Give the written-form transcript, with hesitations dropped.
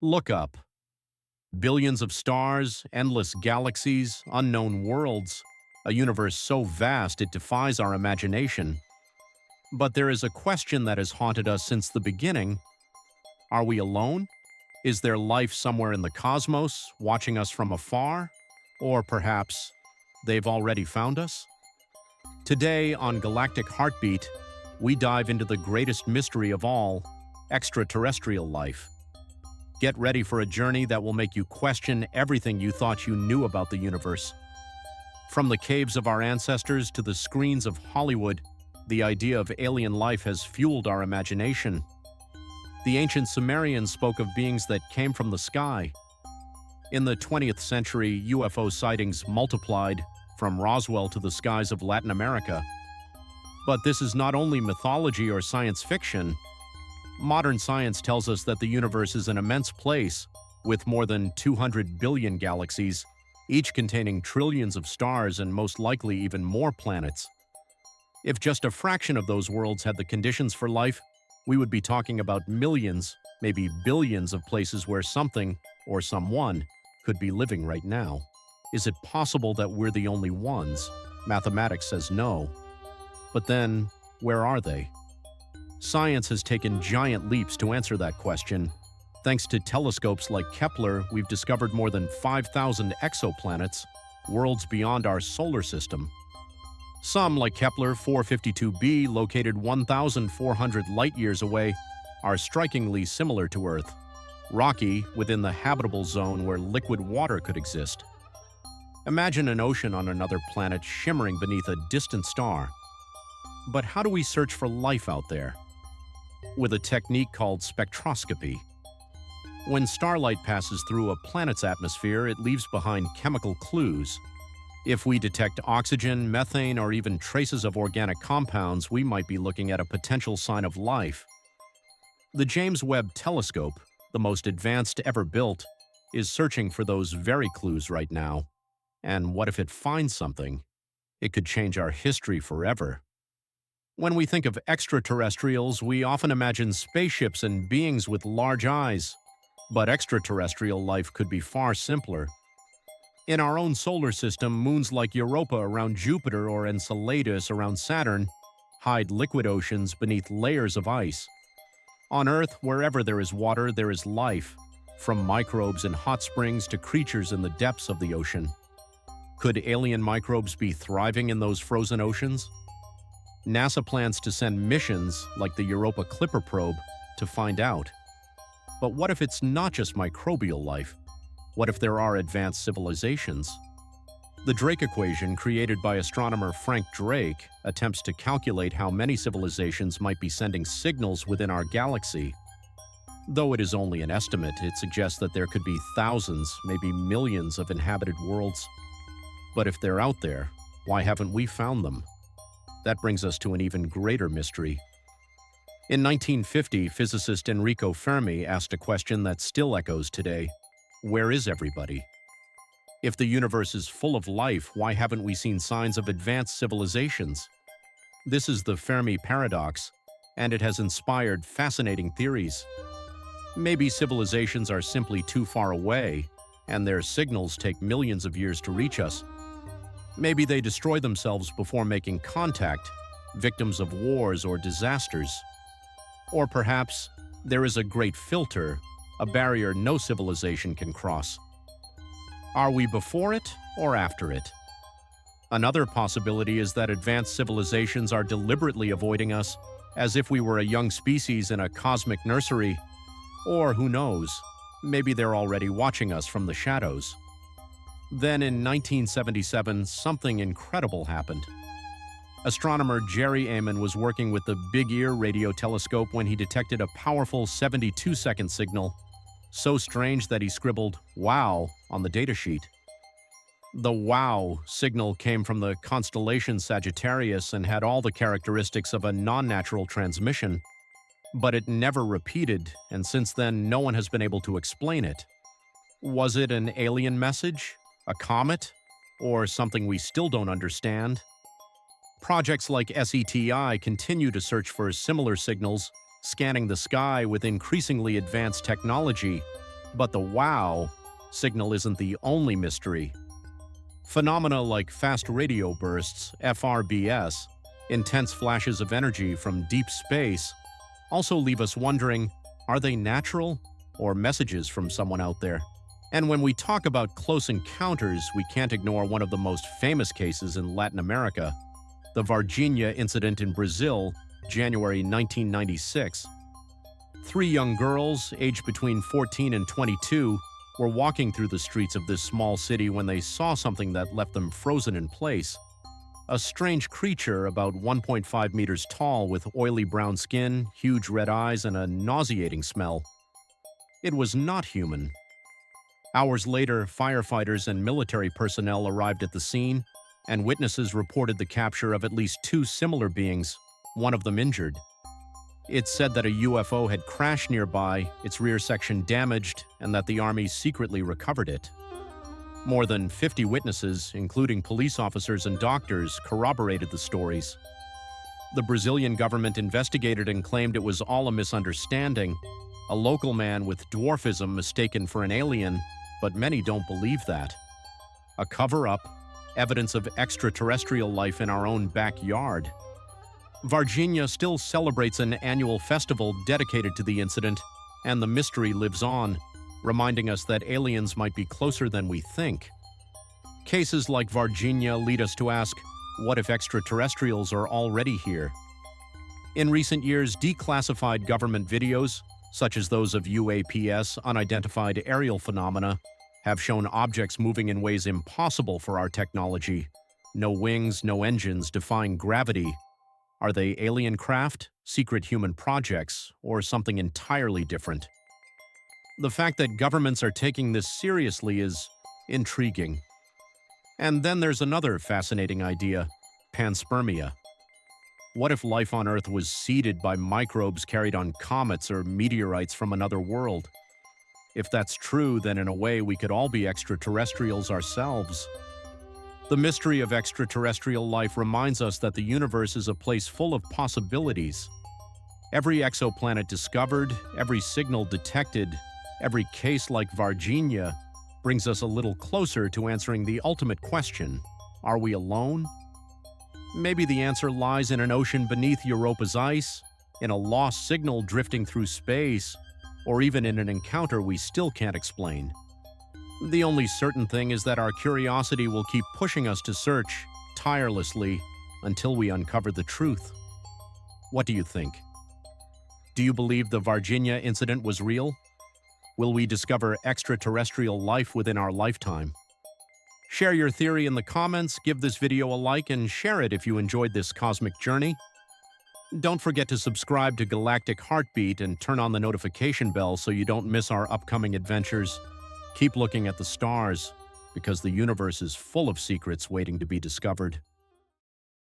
Look up. Billions of stars, endless galaxies, unknown worlds, a universe so vast it defies our imagination. But there is a question that has haunted us since the beginning. Are we alone? Is there life somewhere in the cosmos, watching us from afar? Or perhaps they've already found us? Today on Galactic Heartbeat, we dive into the greatest mystery of all, extraterrestrial life. Get ready for a journey that will make you question everything you thought you knew about the universe. From the caves of our ancestors to the screens of Hollywood, the idea of alien life has fueled our imagination. The ancient Sumerians spoke of beings that came from the sky. In the 20th century, UFO sightings multiplied from Roswell to the skies of Latin America. But this is not only mythology or science fiction. Modern science tells us that the universe is an immense place with more than 200 billion galaxies, each containing trillions of stars and most likely even more planets. If just a fraction of those worlds had the conditions for life, we would be talking about millions, maybe billions of places where something, or someone, could be living right now. Is it possible that we're the only ones? Mathematics says no. But then, where are they? Science has taken giant leaps to answer that question. Thanks to telescopes like Kepler, we've discovered more than 5,000 exoplanets, worlds beyond our solar system. Some, like Kepler 452b, located 1,400 light-years away, are strikingly similar to Earth, rocky within the habitable zone where liquid water could exist. Imagine an ocean on another planet shimmering beneath a distant star. But how do we search for life out there? With a technique called spectroscopy. When starlight passes through a planet's atmosphere, it leaves behind chemical clues. If we detect oxygen, methane, or even traces of organic compounds, we might be looking at a potential sign of life. The James Webb Telescope, the most advanced ever built, is searching for those very clues right now. And what if it finds something? It could change our history forever. When we think of extraterrestrials, we often imagine spaceships and beings with large eyes. But extraterrestrial life could be far simpler. In our own solar system, moons like Europa around Jupiter or Enceladus around Saturn hide liquid oceans beneath layers of ice. On Earth, wherever there is water, there is life, from microbes in hot springs to creatures in the depths of the ocean. Could alien microbes be thriving in those frozen oceans? NASA plans to send missions, like the Europa Clipper probe, to find out. But what if it's not just microbial life? What if there are advanced civilizations? The Drake equation, created by astronomer Frank Drake, attempts to calculate how many civilizations might be sending signals within our galaxy. Though it is only an estimate, it suggests that there could be thousands, maybe millions of inhabited worlds. But if they're out there, why haven't we found them? That brings us to an even greater mystery. In 1950, physicist Enrico Fermi asked a question that still echoes today. Where is everybody? If the universe is full of life, why haven't we seen signs of advanced civilizations? This is the Fermi paradox, and it has inspired fascinating theories. Maybe civilizations are simply too far away, and their signals take millions of years to reach us. Maybe they destroy themselves before making contact, victims of wars or disasters. Or perhaps there is a great filter, a barrier no civilization can cross. Are we before it or after it? Another possibility is that advanced civilizations are deliberately avoiding us, as if we were a young species in a cosmic nursery. Or who knows, maybe they're already watching us from the shadows. Then in 1977, something incredible happened. Astronomer Jerry Amon was working with the Big Ear radio telescope when he detected a powerful 72-second signal, so strange that he scribbled "wow" on the datasheet. The "wow" signal came from the constellation Sagittarius and had all the characteristics of a non-natural transmission. But it never repeated, and since then no one has been able to explain it. Was it an alien message? A comet? Or something we still don't understand? Projects like SETI continue to search for similar signals, scanning the sky with increasingly advanced technology. But the wow signal isn't the only mystery. Phenomena like fast radio bursts, FRBS, intense flashes of energy from deep space, also leave us wondering, are they natural or messages from someone out there? And when we talk about close encounters, we can't ignore one of the most famous cases in Latin America, the Varginha incident in Brazil, January 1996. 3 young girls, aged between 14 and 22, were walking through the streets of this small city when they saw something that left them frozen in place. A strange creature about 1.5 meters tall with oily brown skin, huge red eyes, and a nauseating smell. It was not human. Hours later, firefighters and military personnel arrived at the scene, and witnesses reported the capture of at least 2 similar beings, one of them injured. It's said that a UFO had crashed nearby, its rear section damaged, and that the Army secretly recovered it. More than 50 witnesses, including police officers and doctors, corroborated the stories. The Brazilian government investigated and claimed it was all a misunderstanding, a local man with dwarfism mistaken for an alien, but many don't believe that. A cover-up, evidence of extraterrestrial life in our own backyard. Varginha still celebrates an annual festival dedicated to the incident, and the mystery lives on, reminding us that aliens might be closer than we think. Cases like Varginha lead us to ask, what if extraterrestrials are already here? In recent years, declassified government videos, such as those of UAPs, unidentified aerial phenomena, have shown objects moving in ways impossible for our technology. No wings, no engines, defying gravity. Are they alien craft, secret human projects, or something entirely different? The fact that governments are taking this seriously is intriguing. And then there's another fascinating idea, panspermia. What if life on Earth was seeded by microbes carried on comets or meteorites from another world? If that's true, then in a way we could all be extraterrestrials ourselves. The mystery of extraterrestrial life reminds us that the universe is a place full of possibilities. Every exoplanet discovered, every signal detected, every case like Varginha brings us a little closer to answering the ultimate question: are we alone? Maybe the answer lies in an ocean beneath Europa's ice, in a lost signal drifting through space, or even in an encounter we still can't explain. The only certain thing is that our curiosity will keep pushing us to search, tirelessly, until we uncover the truth. What do you think? Do you believe the Varginha incident was real? Will we discover extraterrestrial life within our lifetime? Share your theory in the comments, give this video a like, and share it if you enjoyed this cosmic journey. Don't forget to subscribe to Galactic Heartbeat and turn on the notification bell so you don't miss our upcoming adventures. Keep looking at the stars, because the universe is full of secrets waiting to be discovered.